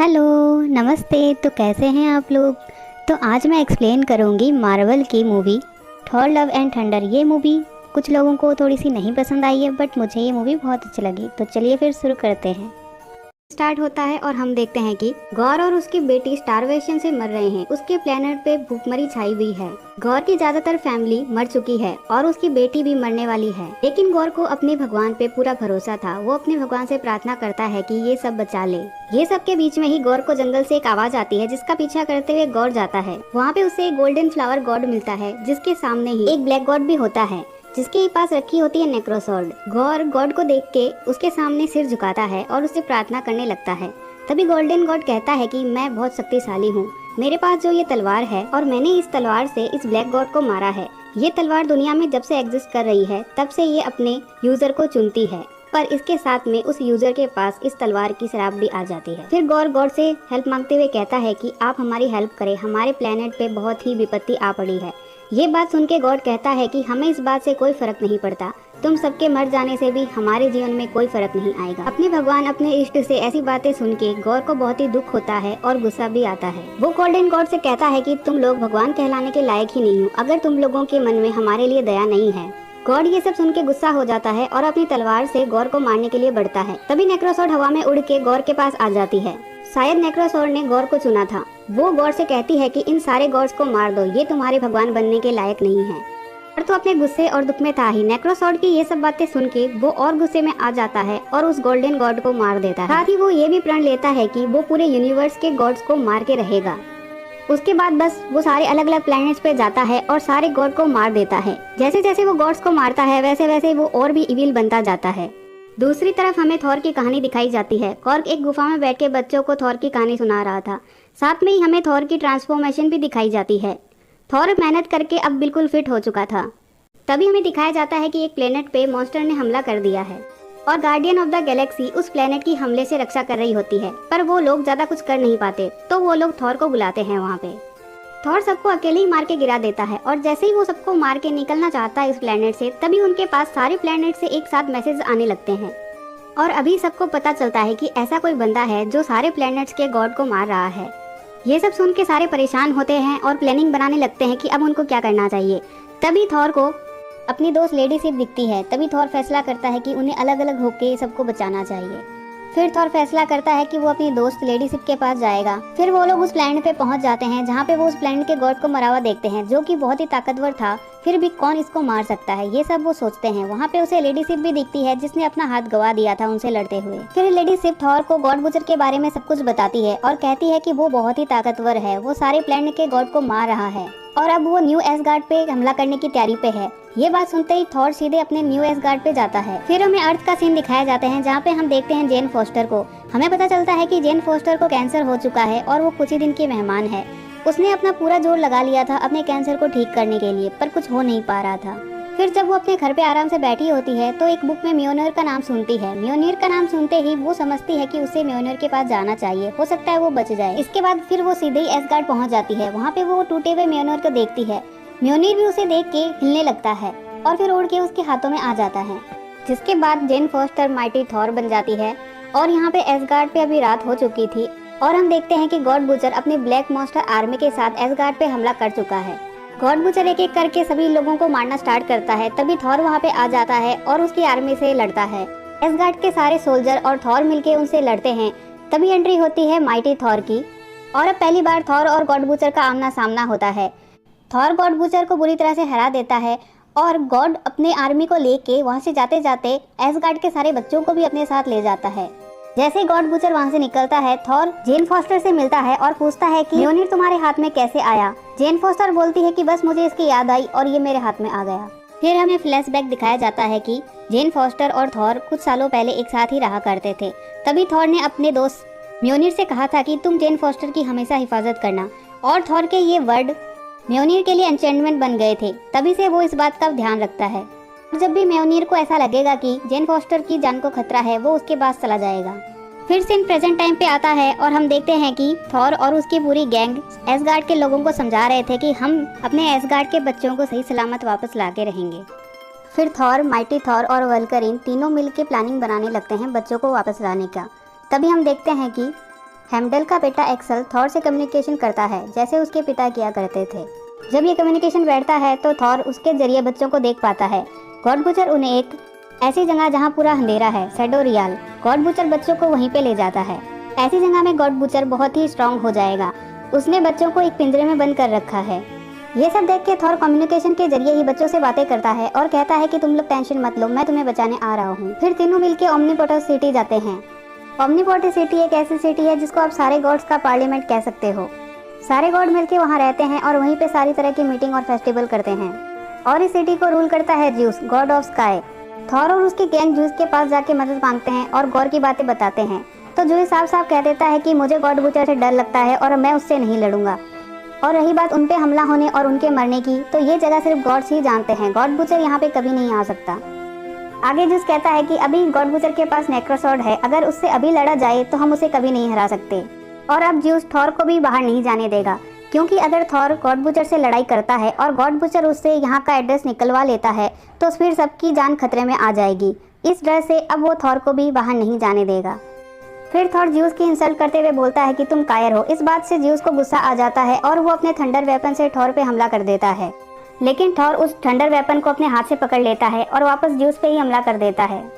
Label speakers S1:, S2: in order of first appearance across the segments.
S1: Hello, नमस्ते। तो कैसे हैं आप लोग? तो आज मैं एक्सप्लेन करूँगी मार्वल की movie Thor love and thunder. ये मूवी कुछ लोगों को थोड़ी सी नहीं पसंद आई है, बट मुझे ये मूवी बहुत अच्छी लगी। तो चलिए फिर शुरू करते हैं। स्टार्ट होता है और हम देखते हैं कि गौर और उसकी बेटी स्टारवेशन से मर रहे हैं। उसके प्लेनेट पे भूखमरी छाई हुई है। गौर की ज्यादातर फैमिली मर चुकी है और उसकी बेटी भी मरने वाली है, लेकिन गौर को अपने भगवान पे पूरा भरोसा था। वो अपने भगवान से प्रार्थना करता है कि ये सब बचा ले। ये सब के बीच में ही गौर को जंगल से एक आवाज आती है, जिसका पीछा करते हुए गौर जाता है। वहाँ पे उसे एक गोल्डन फ्लावर गॉड मिलता है, जिसके सामने ही एक ब्लैक गॉड भी होता है, जिसके पास रखी होती है नेक्रोसॉर्ड। गौर गॉड को देख के उसके सामने सिर झुकाता है और उससे प्रार्थना करने लगता है। तभी गोल्डन गॉड कहता है कि मैं बहुत शक्तिशाली हूँ, मेरे पास जो ये तलवार है और मैंने इस तलवार से इस ब्लैक गॉड को मारा है। ये तलवार दुनिया में जब से एग्जिस्ट कर रही है तब से ये अपने यूजर को चुनती है, पर इसके साथ में उस यूजर के पास इस तलवार की शराब भी आ जाती है। फिर गौर गॉड से हेल्प मांगते हुए कहता है कि आप हमारी हेल्प करें, हमारे प्लेनेट पे बहुत ही विपत्ति आ पड़ी है। ये बात सुन के गॉड कहता है कि हमें इस बात से कोई फर्क नहीं पड़ता, तुम सबके मर जाने से भी हमारे जीवन में कोई फर्क नहीं आएगा। अपने भगवान अपने इष्ट से ऐसी बातें सुन के गौर को बहुत ही दुख होता है और गुस्सा भी आता है। वो गोल्डन गॉड से कहता है कि तुम लोग भगवान कहलाने के लायक ही नहीं हो, अगर तुम लोगों के मन में हमारे लिए दया नहीं है। गॉड ये सब सुन के गुस्सा हो जाता है और अपनी तलवार से गौर को मारने के लिए बढ़ता है। तभी नेक्रोसॉर्ड हवा में उड़ के गौर के पास आ जाती है। शायद नेक्रोसॉर्ड ने गौर को चुना था। वो गौर से कहती है कि इन सारे गॉड्स को मार दो, ये तुम्हारे भगवान बनने के लायक नहीं है। और तो अपने गुस्से और दुख में था ही। नेक्रोसॉर्ड की ये सब बातें सुन के वो और गुस्से में आ जाता है और उस गोल्डन गॉड को मार देता है। साथ ही वो ये भी प्रण लेता है कि वो पूरे यूनिवर्स के गॉड्स को मार के रहेगा। उसके बाद बस वो सारे अलग अलग प्लैनेट्स पे जाता है और सारे गॉड को मार देता है। जैसे जैसे वो गॉड्स को मारता है वैसे वैसे वो और भी इविल बनता जाता है। दूसरी तरफ हमें थॉर की कहानी दिखाई जाती है। कॉर्क एक गुफा में बैठ के बच्चों को थॉर की कहानी सुना रहा था। साथ में ही हमें थॉर की ट्रांसफॉर्मेशन भी दिखाई जाती है। थॉर मेहनत करके अब बिल्कुल फिट हो चुका था। तभी हमें दिखाया जाता है कि एक प्लेनेट पे मॉन्स्टर ने हमला कर दिया है और गार्डियन ऑफ द गैलेक्सी उस प्लेनेट की हमले से रक्षा कर रही होती है, पर वो लोग ज्यादा कुछ कर नहीं पाते, तो वो लोग थॉर को बुलाते हैं वहाँ पे। थॉर सबको अकेले ही मार के गिरा देता है और जैसे ही वो सबको मार के निकलना चाहता है इस प्लेनेट से, तभी उनके पास सारे प्लेनेट से एक साथ मैसेज आने लगते हैं। और अभी सबको पता चलता है कि ऐसा कोई बंदा है जो सारे प्लेनेट्स के गॉड को मार रहा है। ये सब सुन के सारे परेशान होते हैं और प्लानिंग बनाने लगते हैं कि अब उनको क्या करना चाहिए। तभी थॉर को अपनी दोस्त लेडी सिप दिखती है। तभी थॉर फैसला करता है कि उन्हें अलग अलग होके सबको बचाना चाहिए। फिर थॉर फैसला करता है कि वो अपनी दोस्त लेडी सिप के पास जाएगा। फिर वो लोग उस प्लेनेट पे पहुंच जाते हैं, जहाँ पे वो उस प्लेनेट के गॉड को मरा हुआ देखते हैं, जो कि बहुत ही ताकतवर था। फिर भी कौन इसको मार सकता है, ये सब वो सोचते हैं। वहाँ पे उसे लेडी सिप भी दिखती है, जिसने अपना हाथ गवा दिया था उनसे लड़ते हुए। फिर लेडी सिप थॉर को गॉड बुचर के बारे में सब कुछ बताती है और कहती है कि वो बहुत ही ताकतवर है, वो सारे प्लेनेट के गॉड को मार रहा है और अब वो न्यू एसगार्ड पे हमला करने की तैयारी पे है। ये बात सुनते ही थॉर सीधे अपने न्यू एसगार्ड पे जाता है। फिर हमें अर्थ का सीन दिखाया जाता है, जहाँ पे हम देखते हैं जेन फोस्टर को। हमें पता चलता है कि जेन फोस्टर को कैंसर हो चुका है और वो कुछ ही दिन की मेहमान है। उसने अपना पूरा जोर लगा लिया था अपने कैंसर को ठीक करने के लिए, पर कुछ हो नहीं पा रहा था। फिर जब वो अपने घर पे आराम से बैठी होती है तो एक बुक में म्योनिर का नाम सुनती है। म्योनिर का नाम सुनते ही वो समझती है कि उसे म्योनिर के पास जाना चाहिए, हो सकता है वो बच जाए। इसके बाद फिर वो सीधे ही एसगार्ड पहुंच जाती है। वहाँ पे वो टूटे हुए म्योनिर को देखती है। म्योनिर भी उसे देख के हिलने लगता है और फिर उड़ के उसके हाथों में आ जाता है। जिसके बाद जेन फोस्टर माइटी थॉर बन जाती है और यहाँ पे एसगार्ड पे अभी रात हो चुकी थी और हम देखते हैं कि गॉड बुचर अपनी ब्लैक मॉन्स्टर आर्मी के साथ एसगार्ड पे हमला कर चुका है। गॉड बुचर एक एक करके सभी लोगों को मारना स्टार्ट करता है। तभी थॉर वहाँ पे आ जाता है और उसकी आर्मी से लड़ता है। एसगार्ड के सारे सोल्जर और थॉर मिलके उनसे लड़ते हैं। तभी एंट्री होती है माइटी थॉर की और अब पहली बार थॉर और गॉड बुचर का आमना सामना होता है। थॉर गॉड बुचर को बुरी तरह से हरा देता है और गॉड अपने आर्मी को लेके वहाँ से जाते जाते एसगार्ड के सारे बच्चों को भी अपने साथ ले जाता है। जैसे गॉड बुचर वहाँ से निकलता है, थॉर जेन फोस्टर से मिलता है और पूछता है कि म्योनिर तुम्हारे हाथ में कैसे आया। जेन फोस्टर बोलती है कि बस मुझे इसकी याद आई और ये मेरे हाथ में आ गया। फिर हमें फ्लैशबैक दिखाया जाता है कि जेन फोस्टर और थॉर कुछ सालों पहले एक साथ ही रहा करते थे। तभी थॉर ने अपने दोस्त म्योनिर से कहा था कि तुम जेन फोस्टर की हमेशा हिफाजत करना, और थॉर के ये वर्ड म्योनिर के लिए एन्चेंटमेंट बन गए थे। तभी से वो इस बात का ध्यान रखता है। जब भी म्योनिर को ऐसा लगेगा कि जेन फोस्टर की जान को खतरा है, वो उसके पास चला जाएगा। फिर सीन प्रेजेंट टाइम पे आता है और हम देखते हैं कि थॉर और उसकी पूरी गैंग एसगार्ड के लोगों को समझा रहे थे कि हम अपने एसगार्ड के बच्चों को सही सलामत वापस लाके रहेंगे। फिर थॉर, माइटी थॉर और वल्करिन तीनों मिलके प्लानिंग बनाने लगते हैं बच्चों को वापस लाने का। तभी हम देखते हैं कि हेमडल का बेटा एक्सल थॉर से कम्युनिकेशन करता है जैसे उसके पिता किया करते थे। जब ये कम्युनिकेशन बैठता है तो थॉर उसके जरिए बच्चों को देख पाता है। गॉड बुचर उन्हें एक ऐसी जगह जहाँ पूरा अंधेरा है, शैडो रियल, गॉड बुचर बच्चों को वहीं पे ले जाता है। ऐसी जगह में गॉड बुचर बहुत ही स्ट्रांग हो जाएगा। उसने बच्चों को एक पिंजरे में बंद कर रखा है। ये सब देख के थॉर कम्युनिकेशन के जरिए ही बच्चों से बातें करता है और कहता है कि तुम लोग टेंशन मत लो, मैं तुम्हें बचाने आ रहा हूँ। फिर तीनों मिलके ओमनीपोर्टस सिटी जाते हैं। ओमनीपोर्टस सिटी एक ऐसी सिटी है जिसको आप सारे गॉड्स का पार्लियामेंट कह सकते हो। सारे गॉड मिलके वहाँ रहते हैं और वहीं पे सारी तरह की मीटिंग और फेस्टिवल करते हैं। और इस सिटी को रूल करता है juice, God of sky. Thor और उसकी गैंग ज्यूस के पास जाके मदद मांगते हैं और गॉड की बातें बताते हैं। तो ज्यूस साफ साफ कह देता है कि मुझे गॉड बुचर से डर लगता है और मैं उससे नहीं लड़ूंगा। और रही बात उन पे हमला होने और उनके मरने की, तो ये जगह सिर्फ गॉड्स ही जानते हैं। गॉड बुचर यहाँ पे कभी नहीं आ सकता। आगे ज्यूस कहता है कि अभी गॉड बुचर के पास नेक्रोसॉर्ड है, अगर उससे अभी लड़ा जाए तो हम उसे कभी नहीं हरा सकते। और अब ज्यूस थॉर को भी बाहर नहीं जाने देगा, क्योंकि अगर थॉर गॉड बुचर से लड़ाई करता है और गॉड बुचर उससे यहाँ का एड्रेस निकलवा लेता है तो फिर सबकी जान खतरे में आ जाएगी। इस डर से अब वो थॉर को भी बाहर नहीं जाने देगा। फिर थॉर ज्यूस की इंसल्ट करते हुए बोलता है कि तुम कायर हो। इस बात से ज्यूस को गुस्सा आ जाता है और वो अपने थंडर वेपन से थॉर पे हमला कर देता है। लेकिन थॉर उस थंडर वेपन को अपने हाथ से पकड़ लेता है और वापस ज्यूस पे ही हमला कर देता है।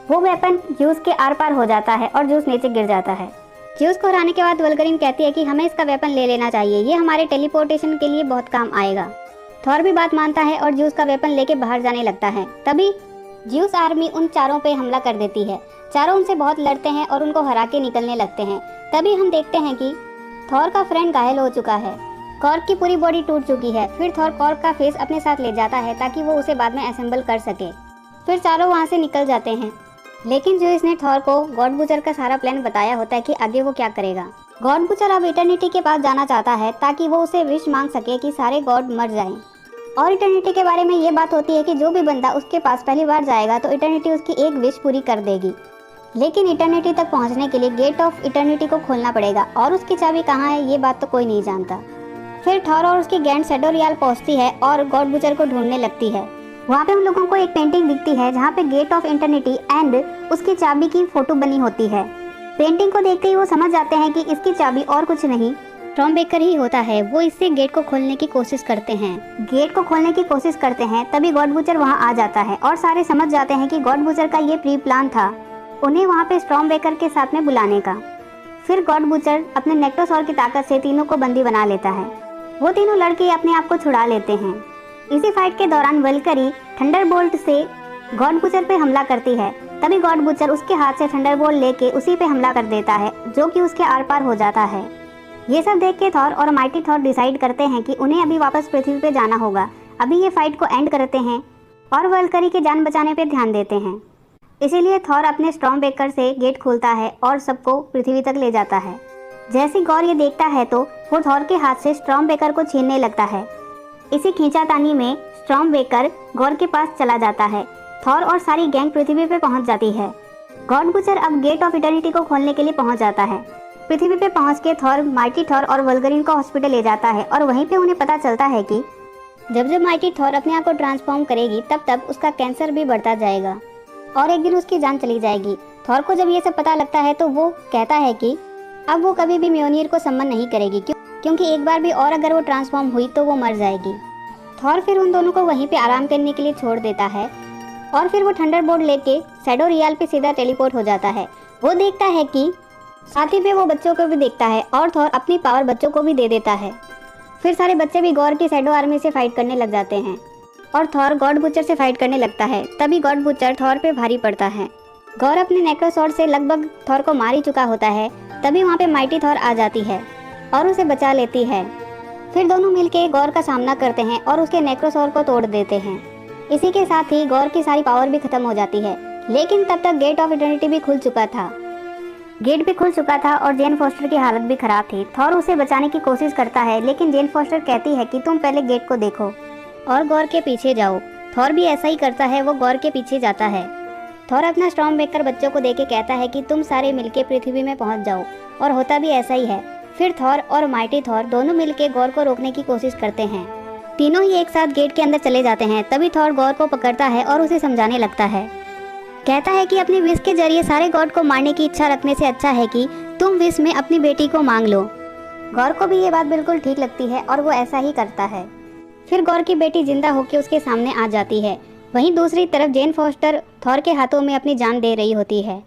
S1: वो वेपन ज्यूस के आर पार हो जाता है और ज्यूस नीचे गिर जाता है। ज्यूस को हराने के बाद वल्गरिन कहती है कि हमें इसका वेपन ले लेना चाहिए, ये हमारे टेलीपोर्टेशन के लिए बहुत काम आएगा। थॉर भी बात मानता है और ज्यूस का वेपन लेके बाहर जाने लगता है। तभी ज्यूस आर्मी उन चारों पे हमला कर देती है। चारों उनसे बहुत लड़ते हैं और उनको हरा के निकलने लगते हैं। तभी हम देखते हैं कि थॉर का फ्रेंड घायल हो चुका है। कॉर्क की पूरी बॉडी टूट चुकी है। फिर थॉर कॉर्क का फेस अपने साथ ले जाता है ताकि वो उसे बाद में असेंबल कर सके। फिर चारों वहाँ से निकल जाते हैं। लेकिन ज्यूस ने थॉर को गॉड बुचर का सारा प्लान बताया होता है कि आगे वो क्या करेगा। गॉड बुचर अब इटर्निटी के पास जाना चाहता है ताकि वो उसे विश मांग सके कि सारे गॉड मर जाएं। और इटर्निटी के बारे में ये बात होती है कि जो भी बंदा उसके पास पहली बार जाएगा तो इटर्निटी उसकी एक विश पूरी कर देगी। लेकिन इटर्निटी तक पहुंचने के लिए गेट ऑफ इटर्निटी को खोलना पड़ेगा और उसकी चाबी कहाँ है ये बात तो कोई नहीं जानता। फिर थॉर और उसकी गैंग शैडो रियल पहुंचती है और गॉड बुचर को ढूंढने लगती है। वहाँ पे उन लोगों को एक पेंटिंग दिखती है जहाँ पे गेट ऑफ इटर्निटी एंड उसकी चाबी की फोटो बनी होती है। पेंटिंग को देखते ही वो समझ जाते हैं कि इसकी चाबी और कुछ नहीं स्टॉर्मबेकर ही होता है। वो इससे गेट को खोलने की कोशिश करते हैं। तभी गॉड बुचर वहाँ आ जाता है और सारे समझ जाते हैं कि गॉड बुचर का ये प्री प्लान था उन्हें वहाँ पे स्टॉर्मबेकर के साथ में बुलाने का। फिर गॉड बुचर अपने नेक्रोसॉर की ताकत से तीनों को बंदी बना लेता है। वो तीनों लड़के अपने आप को छुड़ा लेते हैं। इसी फाइट के दौरान वल्करी थंडरबोल्ट से गॉड बुचर पे हमला करती है। तभी गॉड बुचर उसके हाथ से थंडरबोल्ट लेके उसी पे हमला कर देता है जो कि उसके आर पार हो जाता है। ये सब देख के थॉर और माइटी थॉर डिसाइड करते हैं कि उन्हें अभी वापस पृथ्वी पे जाना होगा। अभी ये फाइट को एंड करते हैं और वल्करी की जान बचाने पे ध्यान देते हैं। इसीलिए थॉर अपने स्टॉर्मबेकर से गेट खोलता है और सबको पृथ्वी तक ले जाता है। जैसे गॉर ये देखता है तो वो थॉर के हाथ से स्टॉर्मबेकर को छीनने लगता है। इसी खींचातानी में स्टॉर्मबेकर गॉर के पास चला जाता है। थॉर और सारी गैंग पृथ्वी पे पहुंच जाती है। गॉड बुचर अब गेट ऑफ इटर्निटी को खोलने के लिए पहुंच जाता है। पृथ्वी पे पहुंच के थॉर माइटी थॉर और वल्गरिन को हॉस्पिटल ले जाता है और वहीं पे उन्हें पता चलता है कि जब जब माइटी थॉर अपने आप को ट्रांसफॉर्म करेगी तब तब उसका कैंसर भी बढ़ता जाएगा और एक दिन उसकी जान चली जाएगी। थॉर को जब ये सब पता लगता है तो वो कहता है कि अब वो कभी भी म्योनिर को सम्मान नहीं करेगी क्योंकि एक बार भी और अगर वो ट्रांसफॉर्म हुई तो वो मर जाएगी। थॉर फिर उन दोनों को वहीं पे आराम करने के लिए छोड़ देता है और फिर वो थंडरबोल्ट लेके शैडो रियल पे सीधा टेलीपोर्ट हो जाता है। वो देखता है कि साथ ही पे वो बच्चों को भी देखता है और थॉर अपनी पावर बच्चों को भी दे देता है। फिर सारे बच्चे भी गॉर की शैडो आर्मी से फाइट करने लग जाते हैं और थॉर गॉड बुचर से फाइट करने लगता है। तभी गॉड बुचर थॉर पे भारी पड़ता है। गॉर अपने नेक्रोसॉर्ड से लगभग थॉर को मार ही चुका होता है। तभी वहाँ पे माइटी थॉर आ जाती है और उसे बचा लेती है। फिर दोनों मिलके गॉर का सामना करते हैं और उसके नेक्रोसॉर को तोड़ देते हैं। इसी के साथ ही गॉर की सारी पावर भी खत्म हो जाती है। लेकिन तब तक गेट ऑफ इटर्निटी भी खुल चुका था और जेन फॉस्टर की हालत भी खराब थी। थॉर उसे बचाने की कोशिश करता है लेकिन जेन फॉस्टर कहती है कि तुम पहले गेट को देखो और गॉर के पीछे जाओ। थॉर भी ऐसा ही करता है, वो गॉर के पीछे जाता है। थॉर अपना स्टॉर्मबेकर बच्चों को देके कहता है कि तुम सारे मिलके पृथ्वी में पहुंच जाओ और होता भी ऐसा ही है। फिर थॉर और माइटी थॉर दोनों मिलके गॉर को रोकने की कोशिश करते हैं। तीनों ही एक साथ गेट के अंदर चले जाते हैं। तभी थॉर गॉर को पकड़ता है और उसे समझाने लगता है। कहता है कि अपने विश के जरिए सारे गॉड को मारने की इच्छा रखने से अच्छा है कि तुम विश में अपनी बेटी को मांग लो। गौर को भी ये बात बिल्कुल ठीक लगती है और वो ऐसा ही करता है। फिर गौर की बेटी जिंदा होकर उसके सामने आ जाती है। वहीं दूसरी तरफ जेन फॉस्टर थॉर के हाथों में अपनी जान दे रही होती है।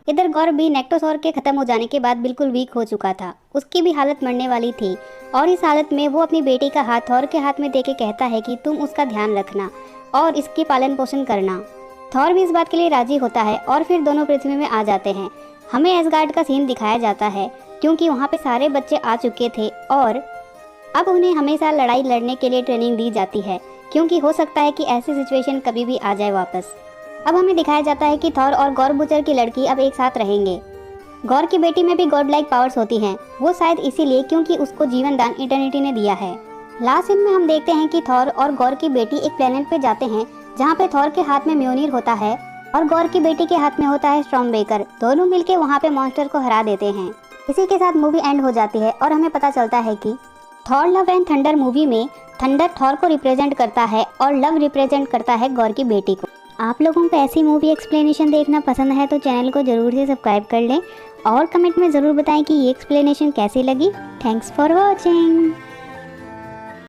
S1: इधर गौर भी नेक्टोसॉर के खत्म हो जाने के बाद बिल्कुल वीक हो चुका था। उसकी भी हालत मरने वाली थी और इस हालत में वो अपनी बेटी का हाथ थॉर के हाथ में देके कहता है कि तुम उसका ध्यान रखना और इसकी पालन पोषण करना। थॉर भी इस बात के लिए राजी होता है और फिर दोनों पृथ्वी में आ जाते हैं। हमें एसगार्ड का सीन दिखाया जाता है क्योंकि वहाँ पे सारे बच्चे आ चुके थे और अब उन्हें हमेशा लड़ाई लड़ने के लिए ट्रेनिंग दी जाती है क्योंकि हो सकता है कि ऐसी सिचुएशन कभी भी आ जाए वापस। अब हमें दिखाया जाता है कि थॉर और गौर बुचर की लड़की अब एक साथ रहेंगे। गौर की बेटी में भी गॉड लाइक पावर्स होती हैं, वो शायद इसीलिए क्योंकि उसको जीवन दान इटर्निटी ने दिया है। लास्ट सीन में हम देखते हैं कि थॉर और गौर की बेटी एक प्लेनेट पे जाते हैं जहाँ पे थॉर के हाथ में म्योनिर होता है और गौर की बेटी के हाथ में होता है स्टॉर्मबेकर। दोनों मिलके वहाँ पे मॉन्स्टर को हरा देते हैं। इसी के साथ मूवी एंड हो जाती है और हमें पता चलता है कि Thor love and thunder movie में थंडर थॉर को रिप्रेजेंट करता है और लव रिप्रेजेंट करता है गौर की बेटी को। आप लोगों को ऐसी मूवी एक्सप्लेनेशन देखना पसंद है तो चैनल को जरूर से सब्सक्राइब कर लें और कमेंट में ज़रूर बताएं कि ये एक्सप्लेनेशन कैसी लगी। Thanks for watching.